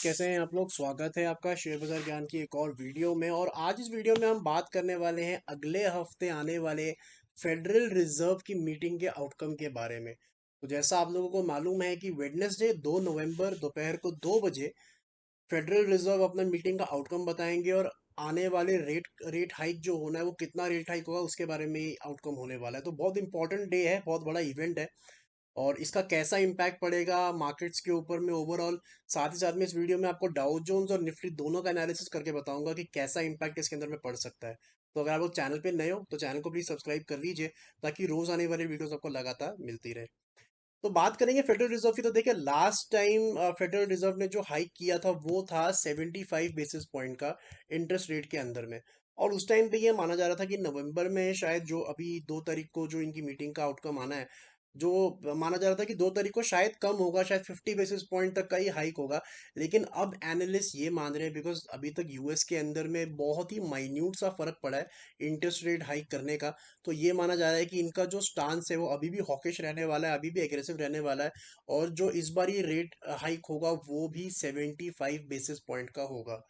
कैसे हैं आप लोग। स्वागत है आपका शेयर बाजार ज्ञान की एक और वीडियो में। और आज इस वीडियो में हम बात करने वाले हैं अगले हफ्ते आने वाले फेडरल रिजर्व की मीटिंग के आउटकम के बारे में। तो जैसा आप लोगों को मालूम है कि वेडनेसडे 2 नवंबर दोपहर को 2 बजे फेडरल रिजर्व अपना मीटिंग का आउटकम बताएंगे और आने वाले रेट रेट हाइक जो होना है वो कितना रेट हाइक होगा उसके बारे में आउटकम होने वाला है। तो बहुत इंपॉर्टेंट डे है, बहुत बड़ा इवेंट है और इसका कैसा इम्पैक्ट पड़ेगा मार्केट्स के ऊपर में ओवरऑल। साथ ही साथ में इस वीडियो में आपको डाउ जोन्स और निफ्टी दोनों का एनालिसिस करके बताऊंगा कि कैसा इम्पैक्ट इसके अंदर में पड़ सकता है। तो अगर आप लोग चैनल पे नए हो तो चैनल को प्लीज सब्सक्राइब कर लीजिए ताकि रोज आने वाली वीडियोस आपको लगातार मिलती रहे। तो बात करेंगे फेडरल रिजर्व की। तो देखिए लास्ट टाइम फेडरल रिजर्व ने जो हाइक किया था वो था 75 बेसिस पॉइंट का इंटरेस्ट रेट के अंदर में। और उस टाइम पे ये माना जा रहा था कि नवंबर में शायद जो अभी 2 तारीख को जो इनकी मीटिंग का आउटकम आना है, जो माना जा रहा था कि 2 तारीख को शायद कम होगा, शायद 50 बेसिस पॉइंट तक का ही हाइक होगा। लेकिन अब एनालिस्ट ये मान रहे हैं बिकॉज अभी तक यूएस के अंदर में बहुत ही माइन्यूट सा फर्क पड़ा है इंटरेस्ट रेट हाइक करने का। तो ये माना जा रहा है कि इनका जो स्टांस है वो अभी भी हॉकिश रहने वाला है, अभी भी एग्रेसिव रहने वाला है। और जो इस बार ये रेट हाइक होगा वो भी 75 बेसिस पॉइंट का होगा।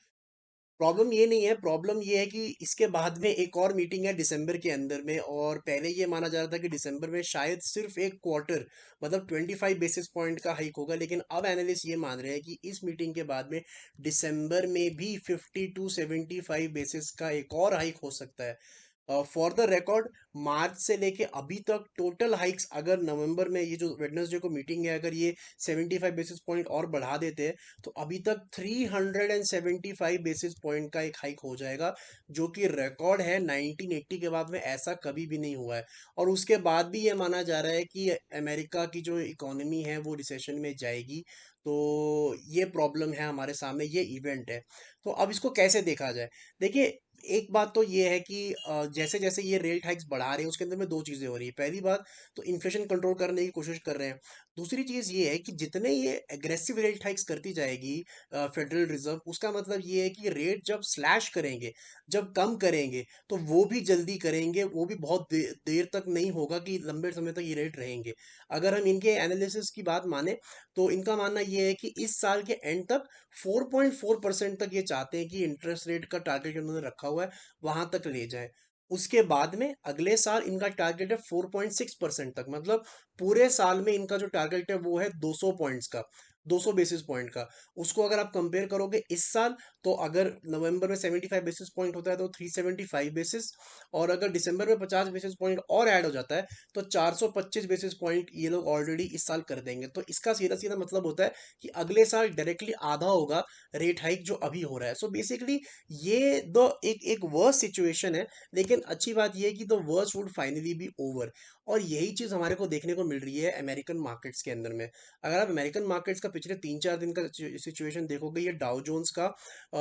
प्रॉब्लम ये नहीं है, प्रॉब्लम ये है कि इसके बाद में एक और मीटिंग है दिसंबर के अंदर में। और पहले ये माना जा रहा था कि दिसंबर में शायद सिर्फ एक क्वार्टर मतलब 25 बेसिस पॉइंट का हाइक होगा। लेकिन अब एनालिस्ट ये मान रहे हैं कि इस मीटिंग के बाद में दिसंबर में भी 50 to 75 बेसिस का एक और हाइक हो सकता है। फॉर द रिकॉर्ड, मार्च से लेके अभी तक टोटल हाइक्स अगर नवंबर में ये जो वेडनेसडे को मीटिंग है अगर ये 75 बेसिस पॉइंट और बढ़ा देते हैं तो अभी तक 375 बेसिस पॉइंट का एक हाइक हो जाएगा, जो कि रिकॉर्ड है। 1980 के बाद में ऐसा कभी भी नहीं हुआ है। और उसके बाद भी ये माना जा रहा है कि अमेरिका की जो इकोनॉमी है वो रिसेशन में जाएगी। तो ये प्रॉब्लम है हमारे सामने, ये इवेंट है। तो अब इसको कैसे देखा जाए। देखिए, एक बात तो ये है कि जैसे जैसे ये रेट हाइक्स बढ़ा रहे हैं उसके अंदर में दो चीजें हो रही है। पहली बात तो इन्फ्लेशन कंट्रोल करने की कोशिश कर रहे हैं। दूसरी चीज ये है कि जितने ये एग्रेसिव रेट हाइक्स करती जाएगी फेडरल रिजर्व, उसका मतलब ये है कि रेट जब स्लैश करेंगे, जब कम करेंगे, तो वो भी जल्दी करेंगे, वो भी बहुत देर तक नहीं होगा कि लंबे समय तक ये रेट रहेंगे। अगर हम इनके एनालिसिस की बात माने तो इनका मानना ये है कि इस साल के एंड तक 4.4% तक ये चाहते हैं कि इंटरेस्ट रेट का टारगेट उन्होंने रखा हुआ है वहां तक ले जाए। उसके बाद में अगले साल इनका टारगेट है 4.6% तक, मतलब पूरे साल में इनका जो टारगेट है वो है 200 पॉइंट्स का, 200 बेसिस पॉइंट का। उसको अगर आप कंपेयर करोगे इस साल, तो अगर नवंबर में 75 बेसिस पॉइंट होता है तो 375 बेसिस, और अगर दिसंबर में 50 बेसिस पॉइंट और ऐड हो जाता है तो 425 बेसिस पॉइंट ये लोग ऑलरेडी इस साल कर देंगे। तो इसका सीधा सीधा मतलब होता है कि अगले साल डायरेक्टली आधा होगा रेट हाइक जो अभी हो रहा है। सो बेसिकली ये दो एक वर्स सिचुएशन है। लेकिन अच्छी बात ये है कि the worst would finally be over. और यही चीज हमारे को देखने को मिल रही है अमेरिकन मार्केट्स के अंदर में। अगर आप अमेरिकन मार्केट्स का पिछले 3-4 दिन का सिचुएशन देखोगे, ये डाउ जोन्स का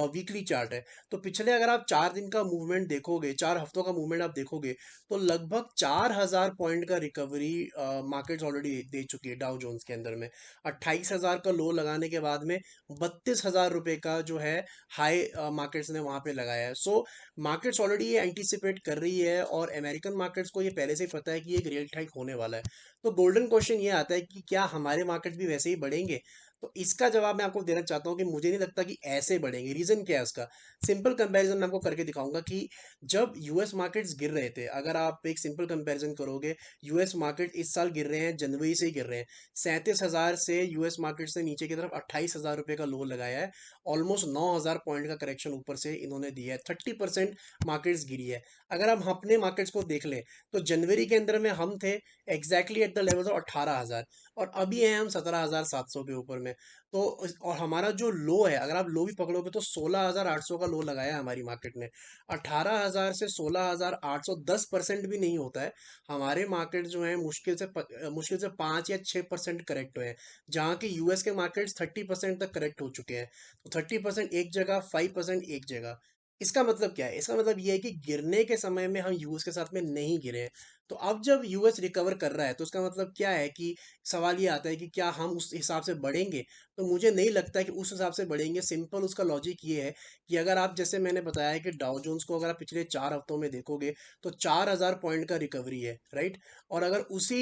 वीकली चार्ट है। तो पिछले अगर आप 4 दिन का मूवमेंट देखोगे, 4 हफ्तों का मूवमेंट आप देखोगे, तो लगभग 4000 पॉइंट का रिकवरी मार्केट्स ऑलरेडी दे चुकी है डाउ जोन्स के अंदर में। 28,000 का लो लगाने के बाद में 32,000 रुपए का जो है हाई मार्केट्स ने वहां पे लगाया है। सो मार्केट्स ऑलरेडी ये एंटीसिपेट कर रही है और अमेरिकन मार्केट्स को ये पहले से ही पता है कि एक रेट हाइक होने वाला है। तो गोल्डन क्वेश्चन ये आता है कि क्या हमारे मार्केट्स भी वैसे ही बढ़ेंगे। तो इसका जवाब मैं आपको देना चाहता हूँ कि मुझे नहीं लगता कि ऐसे बढ़ेंगे। रीजन क्या है उसका, सिंपल कंपैरिजन मैं आपको करके दिखाऊंगा कि जब यूएस मार्केट्स गिर रहे थे, अगर आप एक सिंपल कंपैरिजन करोगे, यूएस मार्केट इस साल गिर रहे हैं, जनवरी से ही गिर रहे हैं। 37,000 से यूएस मार्केट से नीचे की तरफ 28,000 रुपए का लो लगाया है। ऑलमोस्ट 9,000 पॉइंट का करेक्शन ऊपर से इन्होंने दिया है, 30% मार्केट्स गिरी है। अगर हम अपने मार्केट्स को देख लें तो जनवरी के अंदर में हम थे exactly at the level of 18,000, और अभी हैं हम 17,700 के ऊपर में। तो और हमारा जो लो है, अगर आप लो भी पकड़ोगे तो 16,800 का लो लगाया है हमारी मार्केट ने। 18,000 से 16,800 10% भी नहीं होता है। हमारे मार्केट जो है मुश्किल से 5 या 6% करेक्ट हुए हैं, जहाँ की यूएस के मार्केट्स 30% तक करेक्ट हो चुके हैं। तो 30% एक जगह, 5% एक जगह। इसका मतलब क्या है, इसका मतलब ये है कि गिरने के समय में हम यूएस के साथ में नहीं गिरे हैं। तो अब जब यूएस रिकवर कर रहा है तो उसका मतलब क्या है कि सवाल ये आता है कि क्या हम उस हिसाब से बढ़ेंगे? तो मुझे नहीं लगता कि उस हिसाब से बढ़ेंगे। सिंपल उसका लॉजिक ये है कि अगर आप, जैसे मैंने बताया कि डाउ जोन्स को अगर आप पिछले 4 हफ्तों में देखोगे तो 4,000 पॉइंट का रिकवरी है, राइट? और अगर उसी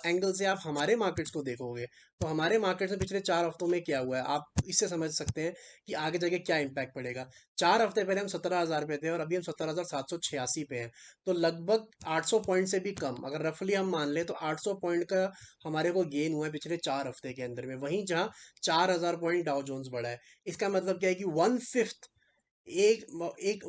एंगल से आप हमारे मार्केट्स को देखोगे तो हमारे मार्केट्स में पिछले 4 हफ्तों में क्या हुआ है, आप इससे समझ सकते हैं कि आगे जाके क्या इम्पैक्ट पड़ेगा। 4 हफ्ते पहले हम 17,000 पे थे और अभी हम 17,786 पे हैं। तो लगभग 800 पॉइंट से भी कम, अगर रफली हम मान लें तो 800 पॉइंट का हमारे को गेन हुआ है पिछले 4 हफ्ते के अंदर में, वहीं जहाँ 4,000 पॉइंट डाउ जोन्स बढ़ा है। इसका मतलब क्या है कि 1/5, एक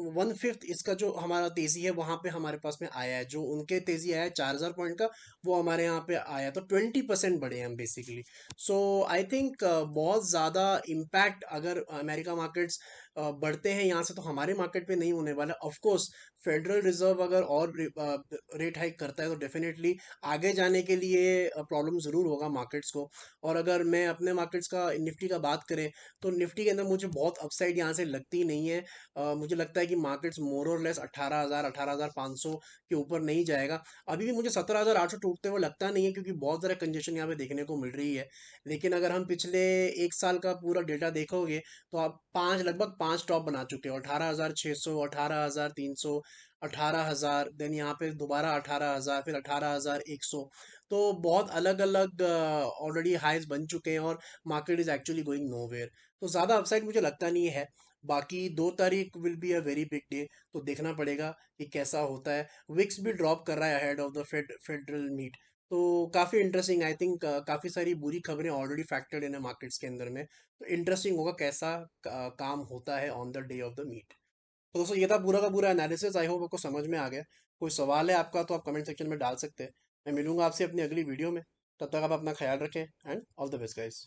1/5 इसका जो हमारा तेजी है वहां पे हमारे पास में आया है, जो उनके तेजी आया है 4,000 पॉइंट का, वो हमारे यहाँ पे आया, तो 20% बढ़े हम बेसिकली। सो आई थिंक बहुत ज़्यादा इम्पैक्ट अगर अमेरिका मार्केट्स बढ़ते हैं यहाँ से तो हमारे मार्केट पे नहीं होने वाला। ऑफ कोर्स फेडरल रिजर्व अगर और रेट हाइक करता है तो डेफिनेटली आगे जाने के लिए प्रॉब्लम ज़रूर होगा मार्केट्स को। और अगर मैं अपने मार्केट्स का, निफ्टी का बात करें तो निफ्टी के अंदर मुझे बहुत अपसाइड यहाँ से लगती नहीं है। मुझे लगता है कि मार्केट्स मोर और लेस 18,000 18,500 के ऊपर नहीं जाएगा। अभी भी मुझे 17,800 टूटते हुए लगता नहीं है, क्योंकि बहुत ज़्यादा कंजेशन यहाँ पे देखने को मिल रही है। लेकिन अगर हम पिछले एक साल का पूरा डेटा देखोगे तो आप लगभग पाँच टॉप बना चुके हो। 18,600, 18,300, 18,000, देन यहाँ पे दोबारा 18,000, फिर 18,100। तो बहुत अलग अलग ऑलरेडी हाइज बन चुके हैं और market is actually going nowhere. तो ज़्यादा अपसाइड मुझे लगता नहीं है। बाकी 2 तारीख will be a very big day, तो देखना पड़ेगा कि कैसा होता है। विक्स भी ड्रॉप कर रहा है ahead of the federal meet. तो काफ़ी इंटरेस्टिंग, आई थिंक काफ़ी सारी बुरी खबरें ऑलरेडी फैक्टर्ड इन है मार्केट्स के अंदर में। तो इंटरेस्टिंग होगा कैसा काम होता है on the day of the meet. तो दोस्तों ये था पूरा का पूरा एनालिसिस, आई होप आपको समझ में आ गया। कोई सवाल है आपका तो आप कमेंट सेक्शन में डाल सकते हैं। मैं मिलूंगा आपसे अपनी अगली वीडियो में। तब तक आप अपना ख्याल रखें and all the best guys.